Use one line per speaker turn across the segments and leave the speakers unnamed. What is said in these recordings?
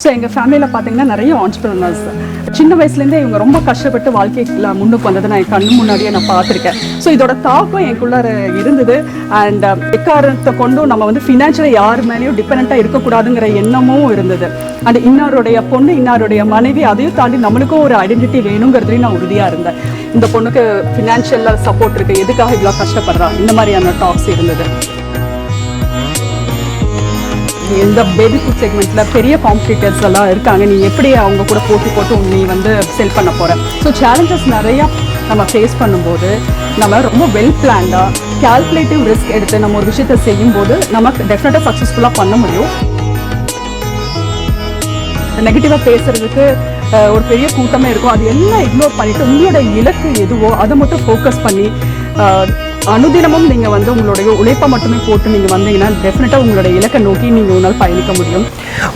So எங்கள் ஃபேமிலியில் பார்த்தீங்கன்னா நிறைய ஆண்டர்ப்ரனர்ஸ் சின்ன வயசுலேருந்தே இவங்க ரொம்ப கஷ்டப்பட்டு வாழ்க்கையில் முன்னுக்கு வந்ததை நான் என் கண்ணு முன்னாடியே நான் பார்த்துருக்கேன். ஸோ இதோட தாக்கம் எனக்குள்ளார இருந்தது. அண்ட் எக்காரணத்தை கொண்டும் நம்ம வந்து ஃபினான்ஷியலாக யார் மேலேயும் டிபெண்ட்டாக இருக்கக்கூடாதுங்கிற எண்ணமும் இருந்தது. அண்ட் இன்னாருடைய பொண்ணு இன்னாருடைய மனைவி அதையும் தாண்டி நம்மளுக்கும் ஒரு ஐடென்டிட்டி வேணுங்கிறதுலையும் நான் உறுதியாக இருந்தேன். இந்த பொண்ணுக்கு ஃபினான்ஷியலாக சப்போர்ட் இருக்குது, எதுக்காக இவ்வளோ கஷ்டப்படுறா, இந்த மாதிரியான டாக்ஸ் இருந்தது. இந்த பேபி ஃபுட் செக்மெண்ட்டில் பெரிய காம்படிட்டர்ஸ் எல்லாம் இருக்காங்க, நீ எப்படி அவங்க கூட போட்டு நீ வந்து செல் பண்ண போகிற. ஸோ சேலஞ்சஸ் நிறையா நம்ம ஃபேஸ் பண்ணும்போது நம்ம ரொம்ப வெல் பிளான்டாக கால்குலேட்டிவ் ரிஸ்க் எடுத்து நம்ம ஒரு விஷயத்தை செய்யும்போது நமக்கு டெஃபினட்டாக சக்ஸஸ்ஃபுல்லாக பண்ண முடியும். நெகட்டிவாக பேசுகிறதுக்கு ஒரு பெரிய கூட்டமே இருக்கும், அது எல்லாம் இக்னோர் பண்ணிவிட்டு உங்களோட இலக்கு எதுவோ அதை மட்டும் ஃபோக்கஸ் பண்ணி அனுதினமும் நீங்கள் வந்து உங்களுடைய உழைப்பை மட்டுமே போட்டு நீங்கள் வந்தீங்கன்னா டெஃபினட்டாக உங்களோட இலக்கை நோக்கி நீங்கள் உன்னால் பயணிக்க முடியும்.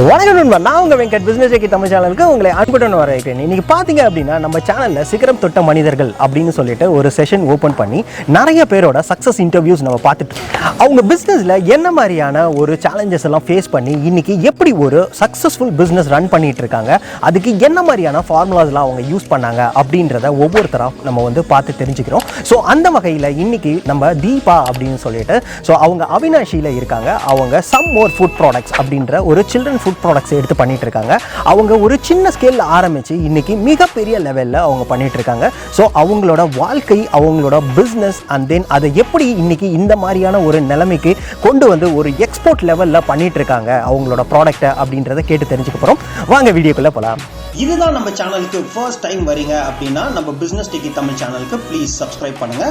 வணக்கம் நண்பா, நான் உங்கள் வெங்கட் பிஸ்னஸ் டெக்கி தமிழ் சேனலுக்கு உங்களை அன்புடன் வரவேற்கிறேன். இன்றைக்கி பார்த்தீங்க அப்படின்னா நம்ம சேனலில் சிகரம் தொட்ட மனிதர்கள் அப்படின்னு சொல்லிட்டு ஒரு செஷன் ஓப்பன் பண்ணி நிறைய பேரோட சக்ஸஸ் இன்டர்வியூஸ் நம்ம பார்த்துட்டு அவங்க பிஸ்னஸில் என்ன மாதிரியான ஒரு சேலஞ்சஸ் எல்லாம் ஃபேஸ் பண்ணி இன்றைக்கி எப்படி ஒரு சக்ஸஸ்ஃபுல் பிஸ்னஸ் ரன் பண்ணிகிட்டு இருக்காங்க, அதுக்கு என்ன மாதிரியான ஃபார்முலாஸ்லாம் அவங்க யூஸ் பண்ணாங்க அப்படின்றத ஒவ்வொருத்தராக நம்ம வந்து பார்த்து தெரிஞ்சுக்கிறோம். ஸோ அந்த வகையில் இன்றைக்கி நம்ம தீபா அப்படின்னு சொல்லிட்டு ஸோ அவங்க அவினாஷியில் இருக்காங்க. அவங்க சம் மோர் ஃபுட் ப்ராடக்ட்ஸ் அப்படின்ற ஒரு சில்ட்ரன் ஃபுட் ப்ராடக்ட்ஸ் எடுத்து பண்ணிட்டு இருக்காங்க. அவங்க ஒரு சின்ன ஸ்கேலில் ஆரம்பித்து இன்றைக்கி மிகப்பெரிய லெவலில் அவங்க பண்ணிட்டு இருக்காங்க. ஸோ அவங்களோட வாழ்க்கை, அவங்களோட பிஸ்னஸ் அண்ட் தென் அதை எப்படி இன்றைக்கி இந்த மாதிரியான ஒரு நிலைமைக்கு கொண்டு வந்து ஒரு எக்ஸ்போர்ட் லெவலில் பண்ணிட்டு இருக்காங்க அவங்களோட ப்ராடக்ட்டை அப்படின்றத கேட்டு தெரிஞ்சுக்க போகிறோம். வாங்க வீடியோக்குள்ளே போகலாம்.
இதுதான் நம்ம சேனலுக்கு ஃபர்ஸ்ட் டைம் வரீங்க அப்படின்னா நம்ம பிசினஸ் டெக்கி தமிழ் சேனலுக்கு ப்ளீஸ் சப்ஸ்கிரைப் பண்ணுங்க.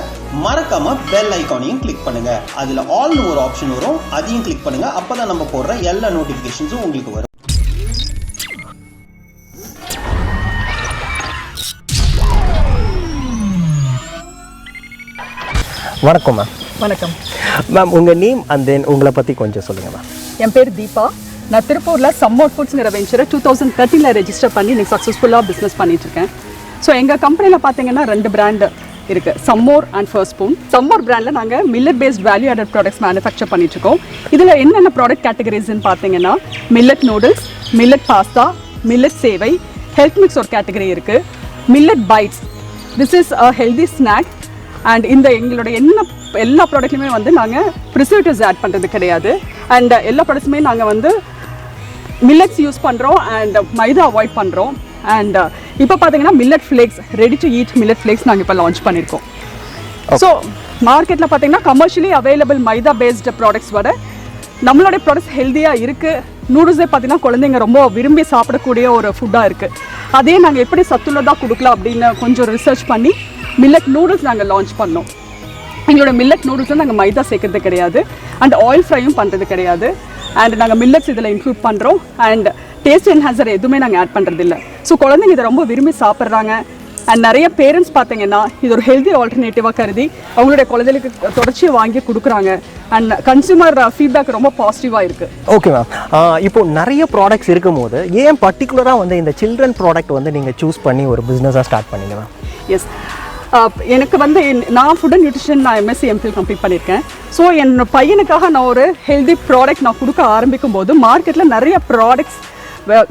மறக்காம பெல் ஐகானையும் கிளிக் பண்ணுங்க. அதுல ஆல்னு ஒரு ஆப்ஷன் வரும், அதையும் கிளிக் பண்ணுங்க. அப்பதான் நம்ம போடுற எல்லா நோட்டிபிகேஷன்ஸும் உங்களுக்கு வரும்.
வணக்கம் மேம்.
வணக்கம்
மேம், உங்கள் நேம் அண்ட் தென் உங்களை பற்றி கொஞ்சம் சொல்லுங்கள் மேம்.
என் பேர் தீபா. நான் திருப்பூரில் சம்மோர் ஃபுட்ஸ்ங்கிற வெஞ்சரை 2013 ரெஜிஸ்டர் பண்ணி இன்னைக்கு சக்ஸஸ்ஃபுல்லாக பிஸ்னஸ் பண்ணிட்டுருக்கேன். ஸோ எங்கள் கம்பெனியில் பார்த்தீங்கன்னா 2 பிராண்டு இருக்குது, Summore and First Spoon. Summore பிராண்டில் நாங்கள் millet based value added products manufacture பண்ணிட்டுருக்கோம். இதில் என்னென்ன ப்ராடக்ட் கேட்டகரிஸ்ன்னு பார்த்தீங்கன்னா millet noodles, millet pasta, millet sevai, health mix ஒரு கேட்டகரி இருக்குது, millet bites, this is a healthy snack. And இந்த எங்களோட எல்லா ப்ராடக்ட்லையுமே வந்து நாங்கள் ப்ரிசர்வேட்டிவ்ஸ் ஆட் பண்ணுறது கிடையாது. அண்ட் எல்லா ப்ராடக்ட்ஸுமே நாங்கள் வந்து மில்லட்ஸ் யூஸ் பண்ணுறோம் அண்ட் மைதா அவாய்ட் பண்ணுறோம். அண்ட் இப்போ பார்த்தீங்கன்னா millet flakes, ready to eat millet flakes நாங்கள் இப்போ லான்ச் பண்ணியிருக்கோம். ஸோ மார்க்கெட்டில் பார்த்தீங்கன்னா கமர்ஷியலி அவைலபிள் மைதா பேஸ்டு ப்ராடக்ட்ஸ் வர நம்மளுடைய ப்ராடக்ட்ஸ் ஹெல்த்தியாக இருக்குது. நூடுல்ஸே பார்த்தீங்கன்னா குழந்தைங்க ரொம்ப விரும்பி சாப்பிடக்கூடிய ஒரு ஃபுட்டாக இருக்குது. அதே நாங்கள் எப்படி சத்துள்ளதாக கொடுக்கலாம் அப்படின்னு கொஞ்சம் ரிசர்ச் பண்ணி மில்லட் நூடுல்ஸ் நாங்கள் லான்ச் பண்ணோம். எங்களோட மில்லட் நூடுல்ஸில் நாங்கள் மைதா சேர்க்கறது கிடையாது அண்ட் ஆயில் ஃப்ரையும் பண்ணுறது கிடையாது. அண்ட் நாங்கள் மில்லட்ஸ் இதில் இன்க்ளூட் பண்ணுறோம் அண்ட் டேஸ்ட் என்ஹான்சர் எதுவுமே நாங்கள் ஆட் பண்ணுறது இல்லை. ஸோ குழந்தைங்க இதை ரொம்ப விரும்பி சாப்பிட்றாங்க. அண்ட் நிறைய பேரண்ட்ஸ் பார்த்தீங்கன்னா இது ஒரு ஹெல்தி ஆல்டர்னேட்டிவாக கருதி அவங்களுடைய குழந்தைகளுக்கு தொடர்ச்சியை வாங்கி கொடுக்குறாங்க. அண்ட் கன்சூமர் ஃபீட்பேக் ரொம்ப பாசிட்டிவாக இருக்குது.
ஓகே மேம், இப்போ நிறைய ப்ராடக்ட்ஸ் இருக்கும் போது ஏன் பர்டிகுலராக வந்து இந்த சில்ட்ரன் ப்ராடக்ட் வந்து நீங்கள் சூஸ் பண்ணி ஒரு பிஸ்னஸாக ஸ்டார்ட் பண்ணீங்க மேம்?
எஸ், எனக்கு வந்து நான் ஃபுட் அண்ட் நியூட்ரிஷன் நான் எம்எஸ்சி எம்ஃபில் கம்ப்ளீட் பண்ணியிருக்கேன். ஸோ என் பையனுக்காக நான் ஒரு ஹெல்தி ப்ராடக்ட் நான் கொடுக்க ஆரம்பிக்கும் போது மார்க்கெட்டில் நிறைய ப்ராடக்ட்ஸ்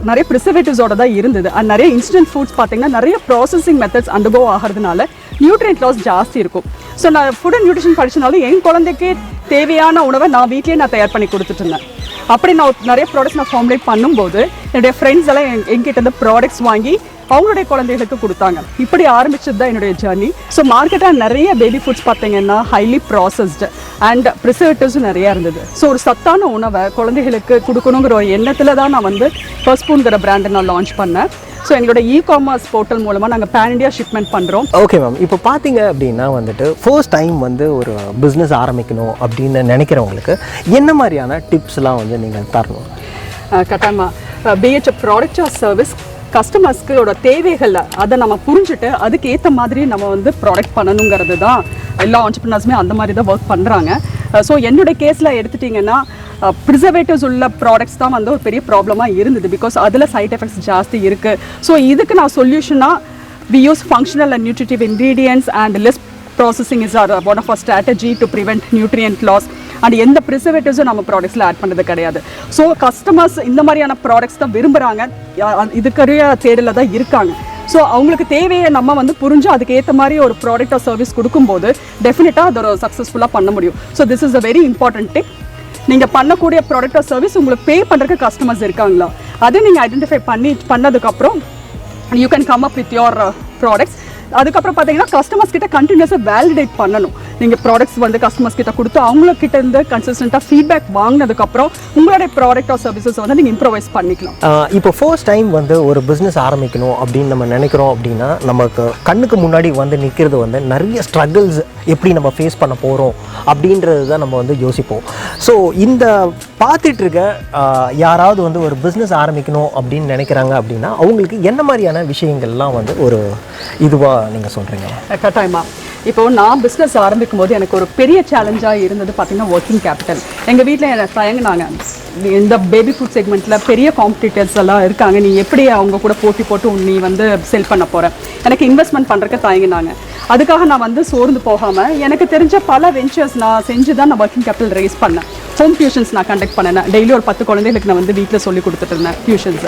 நிறைய ப்ரிசர்வேட்டிவ்ஸோட தான் இருந்தது. அண்ட் நிறைய இன்ஸ்டன்ட் ஃபுட்ஸ் பார்த்தீங்கன்னா நிறைய ப்ராசஸிங் மெத்தட்ஸ் அண்டர்கோ ஆகிறதுனால நியூட்ரியன்ட் லாஸ் ஜாஸ்தி இருக்கும். ஸோ நான் ஃபுட் அண்ட் நியூட்ரிஷன் படிச்சனாலும் என் குழந்தைக்கு தேவையான உணவை நான் வீட்லேயே நான் தயார் பண்ணி கொடுத்துட்டு இருந்தேன். அப்படி நான் நிறைய ப்ராடக்ட்ஸ் நான் ஃபார்முலேட் பண்ணும்போது என்னுடைய ஃப்ரெண்ட்ஸ் எல்லாம் என்கிட்ட இந்த ப்ராடக்ட்ஸ் வாங்கி அவங்களுடைய குழந்தைகளுக்கு கொடுத்தாங்க. இப்படி ஆரம்பிச்சது தான் என்னுடைய ஜர்னி. ஸோ மார்க்கெட்டாக நிறைய பேபி ஃபுட்ஸ் பார்த்தீங்கன்னா ஹைலி ப்ராசஸ்டு அண்ட் ப்ரிசர்வேட்டிவ்ஸும் நிறையா இருந்தது. ஸோ ஒரு சத்தான உணவை குழந்தைகளுக்கு கொடுக்கணுங்கிற ஒரு எண்ணத்தில் தான் நான் வந்து ஃபர்ஸ்ட் ஸ்பூன்கிற பிராண்டை நான் லான்ச் பண்ணேன். ஸோ எங்களோட காமர்ஸ் போர்ட்டல் மூலமாக நாங்கள் பேன் இண்டியா ஷிப்மெண்ட் பண்ணுறோம்.
ஓகே மேம், இப்போ பார்த்தீங்க அப்படின்னா வந்துட்டு ஃபர்ஸ்ட் டைம் வந்து ஒரு பிஸ்னஸ் ஆரம்பிக்கணும் அப்படின்னு நினைக்கிறவங்களுக்கு என்ன மாதிரியான டிப்ஸ்லாம் வந்து நீங்கள் தரணும்?
கட்டாயமாக பிஹெச் ப்ராடக்ட் ஆர் சர்வீஸ் கஸ்டமர்ஸ்களோட தேவைகளை அதை நம்ம புரிஞ்சுட்டு அதுக்கு ஏற்ற மாதிரி நம்ம வந்து ப்ராடக்ட் பண்ணணுங்கிறது தான் எல்லா ஆண்டர்ப்ரனர்ஸுமே அந்த மாதிரி தான் ஒர்க் பண்ணுறாங்க. ஸோ என்னுடைய கேஸில் எடுத்துட்டிங்கன்னா ப்ரிசர்வேட்டிவ்ஸ் உள்ள ப்ராடக்ட்ஸ் தான் வந்து ஒரு பெரிய ப்ராப்ளமாக இருந்தது. பிகாஸ் அதில் சைட் எஃபெக்ட்ஸ் ஜாஸ்தி இருக்குது. ஸோ இதுக்கு நான் சொல்யூஷனாக we use functional and nutritive ingredients and less processing is one of our strategy to prevent nutrient loss. And எந்த ப்ரிசர்வேட்டிவ்ஸும் நம்ம ப்ராடக்ட்ஸில் ஆட் பண்ணுறது கிடையாது. ஸோ கஸ்டமர்ஸ் இந்த மாதிரியான ப்ராடக்ட்ஸ் தான் விரும்புகிறாங்க, இதுக்குரிய தேடலில் தான் இருக்காங்க. ஸோ அவங்களுக்கு தேவையை நம்ம வந்து புரிஞ்சு அதுக்கு ஏற்ற மாதிரி ஒரு ப்ராடக்ட் ஆர் சர்வீஸ் கொடுக்கும்போது டெஃபினட்டாக அது ஒரு சக்ஸஸ்ஃபுல்லாக பண்ண முடியும். So this is a very important tip. நீங்கள் பண்ணக்கூடிய ப்ராடக்ட் ஆர் சர்வீஸ் உங்களுக்கு பே பண்ணுறதுக்கு கஸ்டமர்ஸ் இருக்காங்களா, அதை நீங்கள் ஐடென்டிஃபை பண்ணதுக்கப்புறம் you can come up with your products. அதுக்கப்புறம் பார்த்தீங்கன்னா கஸ்டமர்ஸ் கிட்ட கண்டினியூஸாக வேலிடேட் பண்ணணும். நீங்கள் ப்ராடக்ட்ஸ் வந்து கஸ்டமர்ஸ் கிட்ட கொடுத்து அவங்கக்கிட்ட இருந்து கன்சிஸ்டண்ட்டாக ஃபீட்பேக் வாங்கினதுக்கப்புறம் உங்களுடைய ப்ராடக்ட் ஆர் சர்வீசஸ் வந்து நீங்கள் இம்ப்ரவைஸ் பண்ணிக்கலாம்.
இப்போ ஃபர்ஸ்ட் டைம் வந்து ஒரு பிஸ்னஸ் ஆரம்பிக்கணும் அப்படின்னு நம்ம நினைக்கிறோம் அப்படின்னா நமக்கு கண்ணுக்கு முன்னாடி வந்து நிற்கிறது வந்து நிறைய ஸ்ட்ரகிள்ஸ் எப்படி நம்ம ஃபேஸ் பண்ண போகிறோம் அப்படின்றது தான் நம்ம வந்து யோசிப்போம். ஸோ இந்த பார்த்துட்டு இருக்க யாராவது வந்து ஒரு பிஸ்னஸ் ஆரம்பிக்கணும் அப்படின்னு நினைக்கிறாங்க அப்படின்னா அவங்களுக்கு என்ன மாதிரியான விஷயங்கள்லாம் வந்து ஒரு இதுவாக நீங்கள் சொல்கிறீங்க?
கட்டாயமா. இப்போ நான் பிஸ்னஸ் ஆரம்பிக்கும் போது எனக்கு ஒரு பெரிய சேலஞ்சாக இருந்தது பார்த்தீங்கன்னா ஒர்க்கிங் கேபிட்டல். எங்கள் வீட்டில் எனக்கு தயங்கினாங்க, இந்த பேபி ஃபுட் செக்மெண்ட்டில் பெரிய காம்படிட்டர்ஸ் எல்லாம் இருக்காங்க, நீ எப்படி அவங்க கூட போட்டி போட்டு நீ வந்து செல் பண்ண போகிற, எனக்கு இன்வெஸ்ட்மெண்ட் பண்ணுறதுக்கு தயங்கினாங்க. அதுக்காக நான் வந்து சோர்ந்து போகாமல் எனக்கு தெரிஞ்ச பல வெஞ்சர்ஸ் நான் செஞ்சு தான் நான் ஒர்க்கிங் கேபிட்டல் ரைஸ் பண்ணேன். ஹோம் டியூஷன்ஸ் நான் கண்டக்ட் பண்ணினேன். டெய்லி ஒரு 10 குழந்தைகளுக்கு நான் வந்து வீட்டில் சொல்லி கொடுத்துட்டு இருந்தேன் டியூஷன்ஸ்.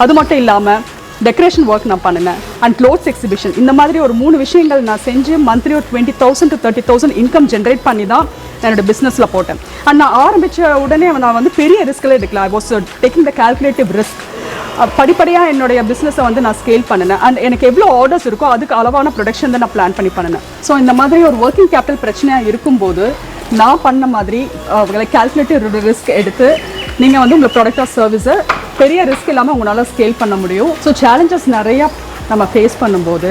அது மட்டும் இல்லாமல் டெக்கரேஷன் ஒர்க் நான் பண்ணினேன் அண்ட் க்ளோத்ஸ் எக்ஸிபிஷன். இந்த மாதிரி ஒரு 3 விஷயங்கள் நான் செஞ்சு மந்த்லி ஒரு 20,000 to 30,000 இன்கம் ஜென்ரேட் பண்ணி தான் என்னோட பிஸ்னஸில் போட்டேன். அண்ட் நான் ஆரம்பித்த உடனே நான் வந்து பெரிய ரிஸ்கில் எடுக்கல. I was taking the calculative risk. படிப்படியாக என்னுடைய பிஸ்னஸை வந்து நான் ஸ்கேல் பண்ணினேன். அண்ட் எனக்கு எவ்வளோ ஆர்டர்ஸ் இருக்கோ அதுக்கு அளவான ப்ரொடக்ஷன் தான் நான் பிளான் பண்ணி பண்ணினேன். ஸோ இந்த மாதிரி ஒரு ஒர்க்கிங் கேபிட்டல் பிரச்சனையாக இருக்கும்போது நான் பண்ண மாதிரி கால்குலேட்டிவ் ரிஸ்க் எடுத்து நீங்கள் வந்து உங்கள் ப்ராடக்ட் ஆர் சர்வீஸை பெரிய ரிஸ்க் இல்லாமல் உங்களால் ஸ்கேல் பண்ண முடியும். ஸோ சேலஞ்சஸ் நிறையா நம்ம ஃபேஸ் பண்ணும்போது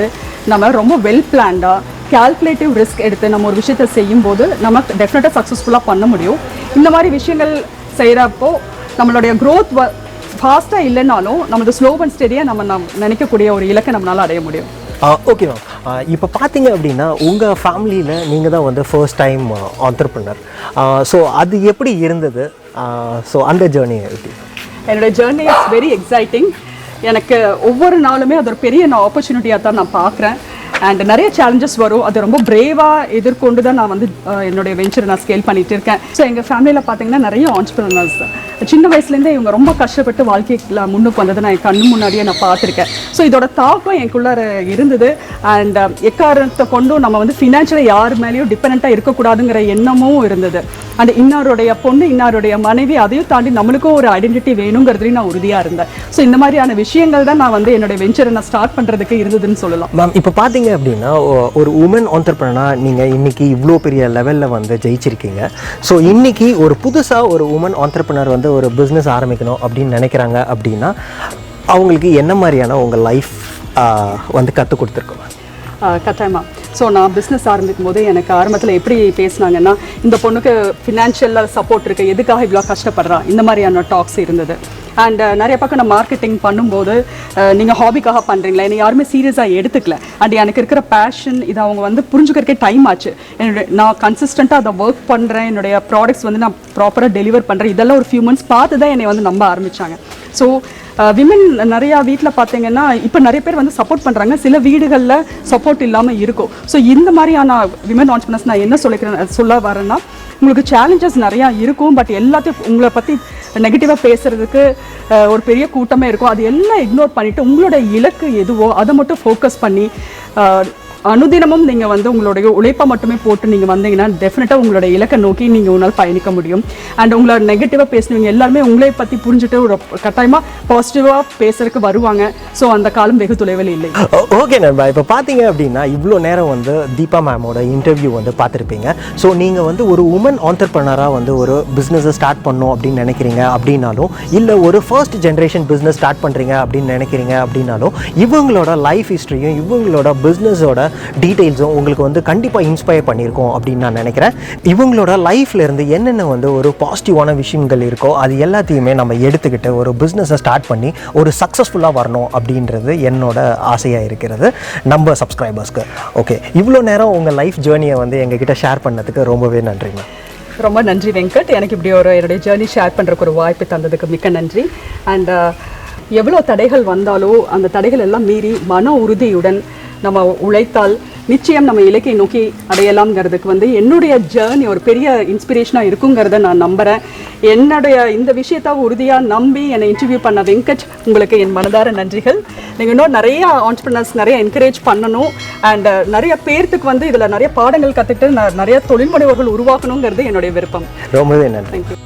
நம்ம ரொம்ப வெல் பிளான்டாக கால்குலேட்டிவ் ரிஸ்க் எடுத்து நம்ம ஒரு விஷயத்தை செய்யும்போது நம்ம டெஃபினட்டாக சக்ஸஸ்ஃபுல்லாக பண்ண முடியும். இந்த மாதிரி விஷயங்கள் செய்கிறப்போ நம்மளுடைய க்ரோத் ஃபாஸ்ட்டாக இல்லைனாலும் நமது ஸ்லோ அண்ட் ஸ்டெடியாக நம்ம நினைக்கக்கூடிய ஒரு இலக்கை நம்மளால் அடைய முடியும்.
ஓகே மேம், இப்போ பார்த்தீங்க அப்படின்னா உங்கள் ஃபேமிலியில் நீங்கள் தான் வந்து ஃபர்ஸ்ட் டைம் ஆண்டர்ப்ரனர். ஸோ அது எப்படி இருந்தது? ஸோ அந்த ஜேர்னி எப்படி?
என்னோடய ஜேர்னி இஸ் வெரி எக்ஸைட்டிங். எனக்கு ஒவ்வொரு நாளுமே அது ஒரு பெரிய ஆப்பர்ச்சுனிட்டியாக தான் நான் பார்க்குறேன். அண்ட் நிறைய சேலஞ்சஸ் வரும், அது ரொம்ப பிரேவாக எதிர்கொண்டு தான் நான் வந்து என்னுடைய வெஞ்சரை நான் ஸ்கேல் பண்ணிகிட்டு இருக்கேன். ஸோ எங்கள் ஃபேமிலியில் பார்த்தீங்கன்னா நிறைய ஆண்டர்ப்ரனர்ஸ் சின்ன வயசுலேருந்தே இவங்க ரொம்ப கஷ்டப்பட்டு வாழ்க்கையில் முன்னுக்கு வந்ததை நான் என் கண்ணு முன்னாடியே நான் பார்த்துருக்கேன். ஸோ இதோட தாக்கம் எனக்குள்ளார இருந்தது. அண்ட் எக்காரணத்தை கொண்டும் நம்ம வந்து ஃபினான்ஷியலாக யார் மேலேயும் டிபெண்ட்டாக இருக்கக்கூடாதுங்கிற எண்ணமும் இருந்தது. அண்ட் இன்னாருடைய பொண்ணு இன்னாருடைய மனைவி அதையும் தாண்டி நம்மளுக்கும் ஒரு ஐடென்டிட்டி வேணுங்கிறதுலையும் நான் உறுதியாக இருந்தேன். ஸோ இந்த மாதிரியான விஷயங்கள் தான் நான் வந்து என்னுடைய வெஞ்சரை நான் ஸ்டார்ட் பண்ணுறதுக்கு இருந்ததுன்னு சொல்லலாம்.
மேம், இப்போ பார்த்தீங்க அப்படின்னா ஒரு உமன் ஆண்டர்ப்ரனர் நீங்கள் இன்னைக்கு இவ்வளோ பெரிய லெவலில் வந்து ஜெயிச்சிருக்கீங்க. ஸோ இன்னைக்கு ஒரு புதுசாக ஒரு உமன் ஆண்டர்ப்ரனர் வந்து ஒரு பிஸ்னஸ் ஆரம்பிக்கணும் அப்படின்னு நினைக்கிறாங்க அப்படின்னா அவங்களுக்கு என்ன மாதிரியான உங்கள் லைஃப் வந்து கற்றுக் கொடுத்துருக்கோம்?
கட்டாயமா. ஸோ நான் பிஸ்னஸ் ஆரம்பிக்கும் போது எனக்கு ஆரம்பத்தில் எப்படி பேசினாங்கன்னா, இந்த பொண்ணுக்கு ஃபினான்ஷியலாக சப்போர்ட் இருக்குது, எதுக்காக இவ்வளோ கஷ்டப்படுறா, இந்த மாதிரியான டாக்ஸ் இருந்தது. அண்ட் நிறைய பக்கம் நான் மார்க்கெட்டிங் பண்ணும்போது நீங்கள் ஹாபிக்காக பண்ணுறீங்களா, என்னை யாருமே சீரியஸாக எடுத்துக்கல. அண்ட் எனக்கு இருக்கிற பேஷன் இதை அவங்க வந்து புரிஞ்சுக்கிறக்கே டைம் ஆச்சு. நான் கன்சிஸ்டண்ட்டாக அதை ஒர்க் பண்ணுறேன், என்னுடைய ப்ராடக்ட்ஸ் வந்து நான் ப்ராப்பராக டெலிவர் பண்ணுறேன், இதெல்லாம் ஒரு ஃபியூ மந்த்ஸ் பார்த்து தான் என்னை வந்து நம்ப ஆரம்பித்தாங்க. ஸோ விமன் நிறையா வீட்டில் பார்த்தீங்கன்னா இப்போ நிறைய பேர் வந்து சப்போர்ட் பண்ணுறாங்க, சில வீடுகளில் சப்போர்ட் இல்லாமல் இருக்கும். ஸோ இந்த மாதிரியான விமன் ஆண்டர்ப்ரனர்ஸ் நான் என்ன சொல்ல வரேன்னா, உங்களுக்கு சேலஞ்சஸ் நிறையா இருக்கும், பட் எல்லாத்தையும் உங்களை பற்றி நெகட்டிவாக பேசுகிறதுக்கு ஒரு பெரிய கூட்டமே இருக்கும். அது எல்லாம் இக்னோர் பண்ணிவிட்டு உங்களோட இலக்கு எதுவோ அதை மட்டும் ஃபோக்கஸ் பண்ணி அனுதினமும் நீங்கள் வந்து உங்களுடைய உழைப்பை மட்டுமே போட்டு நீங்கள் வந்தீங்கன்னா டெஃபினட்டாக உங்களோட இலக்கை நோக்கி நீங்கள் உன்னால் பயணிக்க முடியும். அண்ட் உங்களோட நெகட்டிவாக பேசுனவங்க எல்லாருமே உங்களை பற்றி புரிஞ்சுட்டு ஒரு கட்டாயமாக பாசிட்டிவாக பேசுறதுக்கு வருவாங்க. ஸோ அந்த காலம் வெகு தொலைவில் இல்லை.
ஓகே நண்பா, இப்போ பார்த்தீங்க அப்படின்னா இவ்வளோ நேரம் வந்து தீபா மேமோட இன்டர்வியூ வந்து பார்த்துருப்பீங்க. ஸோ நீங்கள் வந்து ஒரு உமன் ஆண்டர்ப்ரனராக வந்து ஒரு பிஸ்னஸை ஸ்டார்ட் பண்ணணும் அப்படின்னு நினைக்கிறீங்க அப்படின்னாலும், இல்லை ஒரு ஃபர்ஸ்ட் ஜென்ரேஷன் பிஸ்னஸ் ஸ்டார்ட் பண்ணுறீங்க அப்படின்னு நினைக்கிறீங்க அப்படின்னாலும், இவங்களோட லைஃப் ஹிஸ்ட்ரியும் இவங்களோட பிஸ்னஸோட டீட்டெயில்ஸும் உங்களுக்கு வந்து கண்டிப்பாக இன்ஸ்பயர் பண்ணியிருக்கோம் அப்படின்னு நான் நினைக்கிறேன். இவங்களோட லைஃப்ல இருந்து என்னென்ன வந்து ஒரு பாசிட்டிவான விஷயங்கள் இருக்கோ அது எல்லாத்தையுமே நம்ம எடுத்துக்கிட்டு ஒரு பிஸ்னஸை ஸ்டார்ட் பண்ணி ஒரு சக்ஸஸ்ஃபுல்லாக வரணும் அப்படின்றது என்னோட ஆசையாக இருக்கிறது நம்ம சப்ஸ்கிரைபர்ஸ்க்கு. ஓகே, இவ்வளோ நேரம் உங்கள் லைஃப் ஜேர்னியை வந்து எங்ககிட்ட ஷேர் பண்ணதுக்கு ரொம்பவே நன்றிங்க.
ரொம்ப நன்றி வெங்கட், எனக்கு இப்படி ஒரு என்னுடைய ஜேர்னி ஷேர் பண்ணுறதுக்கு ஒரு வாய்ப்பு தந்ததுக்கு மிக்க நன்றி. அண்ட் எவ்வளோ தடைகள் வந்தாலும் அந்த தடைகள் எல்லாம் மீறி மன உறுதியுடன் நம்ம உழைத்தால் நிச்சயம் நம்ம இலக்கை நோக்கி அடையலாம்ங்கிறதுக்கு வந்து என்னுடைய ஜேர்னி ஒரு பெரிய இன்ஸ்பிரேஷனாக இருக்குங்கிறத நான் நம்புகிறேன். என்னுடைய இந்த விஷயத்தை உறுதியாக நம்பி என்னை இன்டர்வியூ பண்ண வெங்கட், உங்களுக்கு என் மனதார நன்றிகள். நீங்கள் இன்னும் நிறைய ஆண்டர்பிரினர்ஸ் நிறைய என்கரேஜ் பண்ணணும் அண்ட் நிறைய பேர்த்துக்கு வந்து இதில் நிறைய பாடங்கள் கற்றுக்கிட்டு நிறைய தொழில் முனைவோர்கள் உருவாக்கணுங்கிறது என்னுடைய விருப்பம்.
ரொம்பவே நன்றி.
தேங்க்யூ.